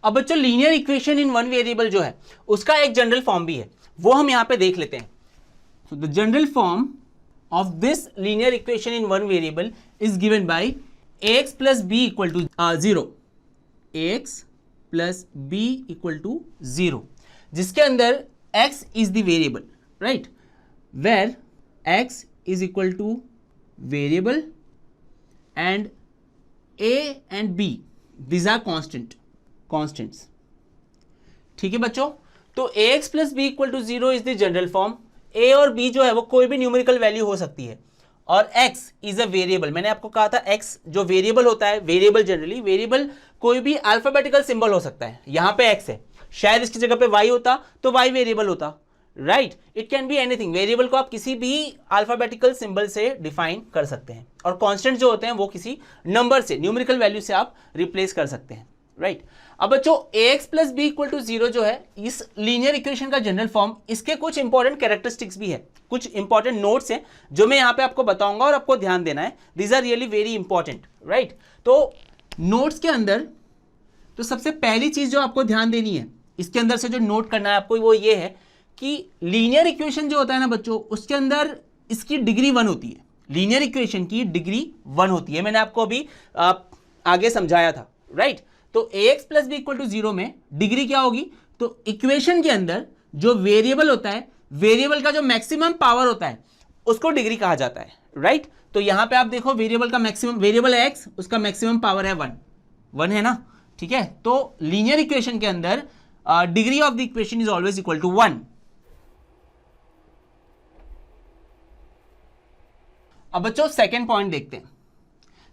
अब बच्चों linear equation in one variable जो है उसका एक जनरल फॉर्म भी है, वो हम यहां पे देख लेते हैं। So the general form of this linear equation in one variable is given by ax plus b equal to 0, ax plus b equal to 0, जिसके अंदर x is the variable, right, where x is equal to variable and a and b these are constants। ठीक है बच्चों, तो ax plus b equal to 0 is the general form. a और b जो है वो कोई भी न्यूमेरिकल वैल्यू हो सकती है, और x इज अ वेरिएबल। मैंने आपको कहा था x जो वेरिएबल होता है, वेरिएबल जनरली वेरिएबल कोई भी अल्फाबेटिकल सिंबल हो सकता है। यहां पे x है, शायद इसकी जगह पे y होता तो y वेरिएबल होता, right, it can be anything. Variable को आप किसी भी अल्फाबेटिकल सिंबल से डिफाइन कर सकते हैं, और कांस्टेंट जो होते हैं वो किसी नंबर से, न्यूमेरिकल वैल्यू से आप रिप्लेस कर सकते हैं, राइट। अब बच्चों ax plus b equal to 0 जो है इस लीनियर इक्वेशन का जनरल फॉर्म, इसके कुछ इंपॉर्टेंट कैरेक्टरिस्टिक्स भी है, कुछ इंपॉर्टेंट नोट्स हैं जो मैं यहाँ पे आपको बताऊंगा और आपको ध्यान देना है। These are really very important, right. तो नोट्स के अंदर तो सबसे पहली चीज जो आपको ध्यान देनी है, इसके अंदर से जो नोट करना है आपको, वो ये है कि लीनियर इक्वेशन जो होता है ना बच्चों, उसके अंदर इसकी डिग्री 1 होती है। लीनियर इक्वेशन की डिग्री 1 होती है, मैंने आपको अभी आगे समझाया था, राइट। तो ax plus b equal to 0 में डिग्री क्या होगी, तो इक्वेशन के अंदर जो वेरिएबल होता है, वेरिएबल का जो मैक्सिमम पावर होता है उसको डिग्री कहा जाता है, राइट। तो यहां पे आप देखो वेरिएबल का मैक्सिमम, वेरिएबल x उसका मैक्सिमम पावर है 1 है ना, ठीक है। तो लीनियर इक्वेशन के अंदर degree of the equation is always equal to 1। अब बच्चों सेकेंड पॉइंट देखते हैं।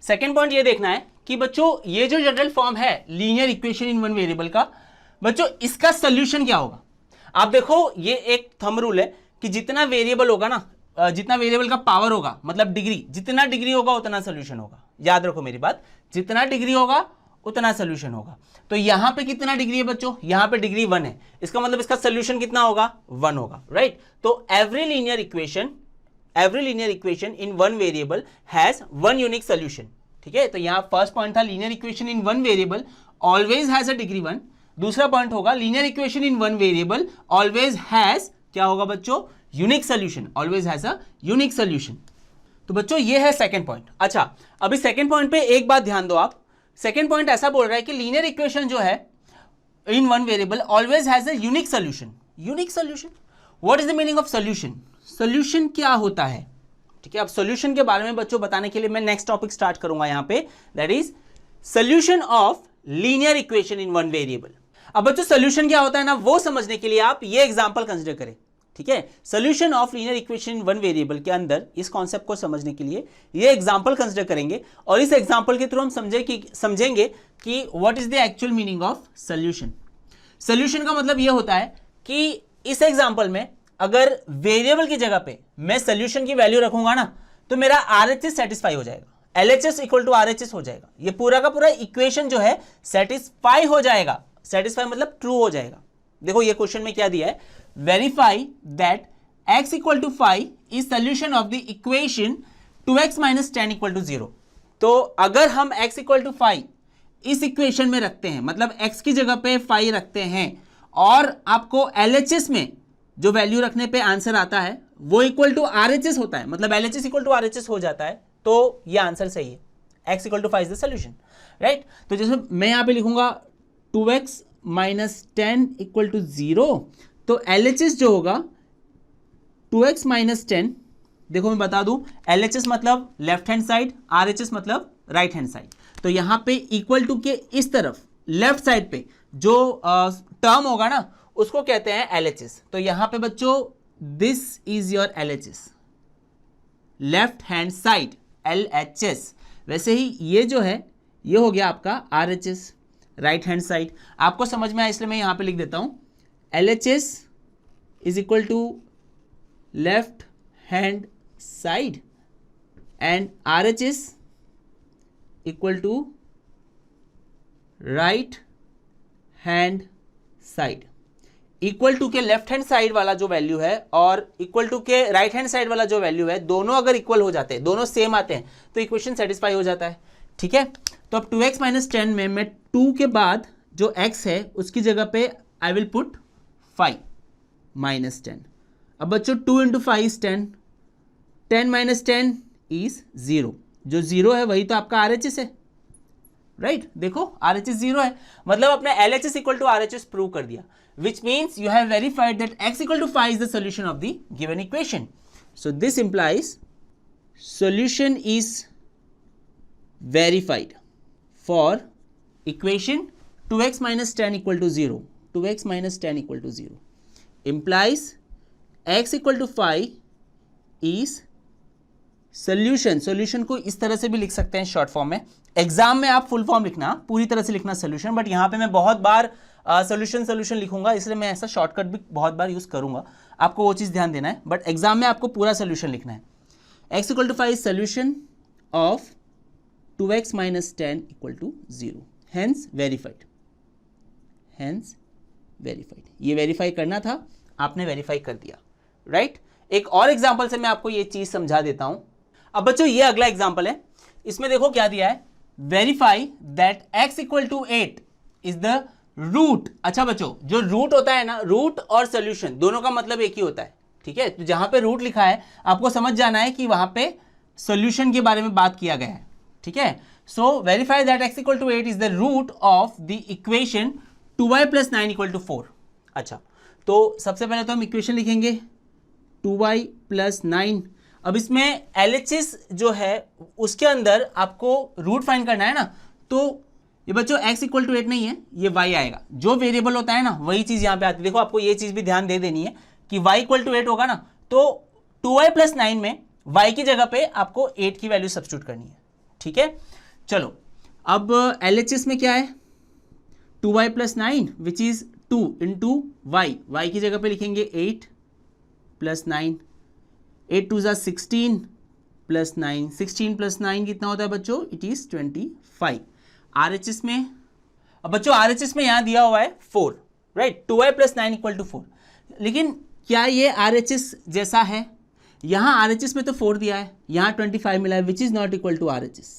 सेकेंड पॉइंट ये देखना है कि बच्चों ये जो जनरल फॉर्म है linear equation in one variable का, बच्चों इसका सोल्यूशन क्या होगा। आप देखो ये एक थंब रूल है कि जितना वेरिएबल होगा ना, जितना वेरिएबल का पावर होगा, मतलब डिग्री, जितना डिग्री होगा उतना सोल्यूशन होगा। याद रखो मेरी बात, जितना डिग्री होगा उतना सोल्यूशन होगा। तो यहां पे कितना डिग्री है बच्चों, यहां पे डिग्री 1 है, इसका मतलब इसका सोल्यूशन कितना होगा, 1 होगा, राइट। तो every linear equation in one variable has one unique solution, ठीक है। तो यहां फर्स्ट पॉइंट था linear equation in one variable always has a degree 1। दूसरा पॉइंट होगा linear equation in one variable always has, क्या होगा बच्चों, unique solution, always has a unique solution. तो बच्चों ये है सेकंड पॉइंट। अच्छा, अभी सेकंड पॉइंट पे एक बात ध्यान दो आप। सेकंड पॉइंट ऐसा बोल रहा है कि लीनियर इक्वेशन जो है इन one variable always has a unique solution. Unique solution, what is the meaning of solution, solution क्या होता है, ठीक है। अब सोल्यूशन के बारे में बच्चों बताने के लिए मैं नेक्स्ट टॉपिक स्टार्ट करूंगा यहां पे, that is solution of linear equation in one variable. अब बच्चों सोल्यूशन क्या होता है ना, वो समझने के लिए आप ये एग्जांपल कंसीडर करें, ठीक है। Solution of linear equation in one variable के अंदर इस कॉन्सेप्ट को समझने के लिए ये एग्जांपल कंसीडर करेंगे, और इस एग्जांपल के थ्रू हम समझेंगे कि what is the actual meaning of solution. Solution का मतलब ये होता है कि इस एग्जांपल में अगर वेरिएबल की जगह पे मैं सोल्यूशन की वैल्यू रखूंगा ना, तो मेरा RHS सेटिस्फाई हो जाएगा, LHS इक्वल टू RHS हो जाएगा, ये पूरा का पूरा इक्वेशन जो है सेटिस्फाई हो जाएगा। सेटिस्फाई मतलब ट्रू हो जाएगा। देखो ये क्वेश्चन में क्या दिया है, verify that x equal to 5 is solution of the equation 2x minus 10 equal to 0। तो अगर हम x इक्वल टू 5 इस इक्वेशन में रखते हैं, मतलब x की जगह पे 5 रखते हैं, और आपको LHS में जो वैल्यू रखने पे आंसर आता है वो इक्वल टू RHS होता है, मतलब LHS इक्वल टू RHS हो जाता है, तो ये आंसर सही है। x equal to 5 is the solution, right. तो जैसे मैं यहां पे लिखूंगा 2x माइनस 10 इक्वल टू 0, तो LHS जो होगा 2x माइनस 10, देखो मैं बता दूं, LHS मतलब लेफ्ट हैंड साइड, RHS मतलब राइट हैंड साइड। तो यहां पे इक्वल टू के इस तरफ लेफ्ट साइड पे जो टर्म होगा ना उसको कहते हैं LHS। तो यहां पे बच्चों this is your LHS, left hand side LHS। वैसे ही ये जो है ये हो गया आपका RHS, राइट हैंड साइड। आपको समझ में आया इसलिए मैं यहां पे लिख देता हूं LHS is equal to left hand side and RHS equal to right hand side. Equal to के लेफ्ट हैंड साइड वाला जो वैल्यू है और इक्वल टू के राइट हैंड साइड वाला जो वैल्यू है, दोनों अगर इक्वल हो जाते हैं, दोनों सेम आते हैं, तो इक्वेशन सेटिस्फाई हो जाता है, ठीक है। तो अब 2x माइनस 10 में मैं 2 के बाद जो x है उसकी जगह पे आई विल पुट 5 माइनस 10। अब बच्चों 2 इंटू 5 इज 10, 10 माइनस 10 इज 0, जो 0 है वही तो आपका RHS है, राइट देखो RHS 0 है, मतलब अपने LHS equal to RHS prove कर दिया, which means you have verified that x equal to 5 is the solution of the given equation. So this implies solution is verified for equation 2x minus 10 equal to 0, 2x minus 10 equal to 0 implies x equal to 5 is solution। solution को इस तरह से भी लिख सकते हैं short form में, exam में आप फुल फॉर्म लिखना, पूरी तरह से लिखना solution, बट यहाँ पे मैं बहुत बार solution लिखूंगा, इसलिए मैं ऐसा शॉर्टकट भी बहुत बार यूज करूंगा, आपको वो चीज़ ध्यान देना है, बट एग्जाम में आपको पूरा solution लिखना है। x equal to 5 is solution of 2x minus 10 equal to 0, hence verified, hence verified। ये वेरीफाई करना था, आपने वेरीफाई कर दिया, राइट एक और एग्जांपल से मैं आपको ये चीज समझा देता हूं। अब बच्चों ये अगला एग्जांपल है, इसमें देखो क्या दिया है, verify that x equal to 8 is the root. अच्छा बच्चों जो रूट होता है ना, रूट और सोल्यूशन दोनों का मतलब एक ही होता है, ठीक है, तो जहां पे रूट लिखा है आपको समझ जाना है कि वहां पे सॉल्यूशन के बारे में बात किया गया है, ठीक है। So verify that x equal to 8 is the root of the equation 2y plus 9 equal to 4। अच्छा तो सबसे पहले तो हम इक्वेशन लिखेंगे 2y प्लस 9। अब इसमें LHS जो है उसके अंदर आपको रूट फाइंड करना है ना, तो ये बच्चों x इक्वल टू 8 नहीं है, ये y आएगा, जो वेरिएबल होता है ना वही चीज यहां पे आती है। देखो आपको ये चीज भी ध्यान दे देनी है कि y इक्वल टू 8 होगा ना, तो 2y प्लस 9 में y की जगह पे आपको 8 की वैल्यू सब्स्टिट्यूट करनी है, ठीक है। चलो अब LHS में क्या है, 2y plus 9 which is 2 into y की जगह पे लिखेंगे 8 प्लस 9, 8 2 जा 16 प्लस 9, 16 प्लस 9 कितना होता है बच्चों, इट इज 25। RHS में, अब बच्चों RHS में यहां दिया हुआ है 4, right 2y plus 9 equal to 4, लेकिन क्या ये RHS जैसा है, यहां RHS में तो 4 दिया है, यहां 25 मिला है, which is not equal to RHS,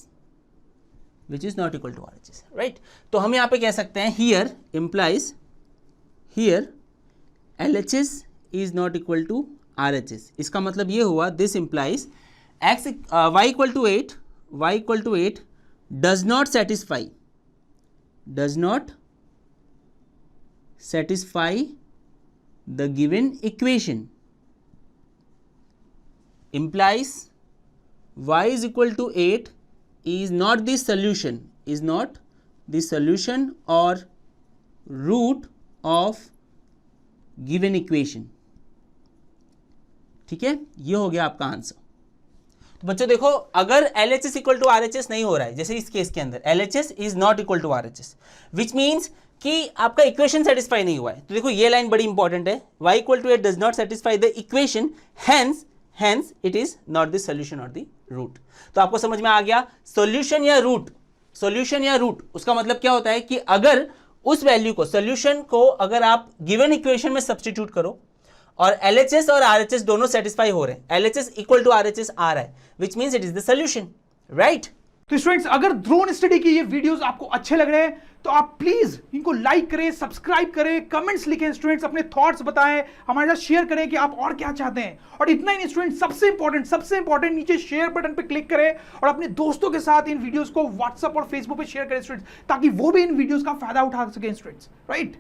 which is not equal to RHS, right. तो हम यहां पे कह सकते हैं here implies, here LHS is not equal to RHS। इसका मतलब ये हुआ, this implies y equal to 8, y equal to 8 does not satisfy, does not satisfy the given equation, implies y is equal to 8 is not the solution, is not the solution or root of given equation, ठीक है, ये हो गया आपका answer. तो बच्चों देखो अगर LHS इक्वल टू RHS नहीं हो रहा है, जैसे इस केस के अंदर LHS is not equal to RHS, which means कि आपका इक्वेशन सेटिस्फाई नहीं हुआ है, तो देखो ये लाइन बड़ी इंपॉर्टेंट है, y equal to 8 does not satisfy the equation, hence it is not the solution और द रूट। तो आपको समझ में आ गया, सोल्यूशन या रूट, सोल्यूशन या रूट उसका मतलब क्या होता है कि अगर उस वैल्यू को, सोल्यूशन को अगर आप गिवन इक्वेशन में सब्स्टिट्यूट करो और LHS और RHS दोनों सेटिस्फाई हो रहे हैं, LHS इक्वल टू RHS आ रहा है, which means it is the solution, right. तो स्टूडेंट्स अगर ड्रोन स्टडी के ये वीडियोस आपको अच्छे लग रहे हैं तो आप प्लीज इनको लाइक करें, सब्सक्राइब करें, कमेंट्स लिखें, स्टूडेंट्स अपने थॉट्स बताएं, हमारे साथ शेयर करें कि आप और क्या चाहते हैं। और इतना ही नहीं स्टूडेंट्स, सबसे इंपॉर्टेंट नीचे शेयर बटन पे क्लिक करें और अपने दोस्तों के साथ इन वीडियोस को व्हाट्सएप और फेसबुक पे शेयर करें स्टूडेंट्स, ताकि वो भी इन वीडियोस का फायदा उठा सकें स्टूडेंट्स, राइट।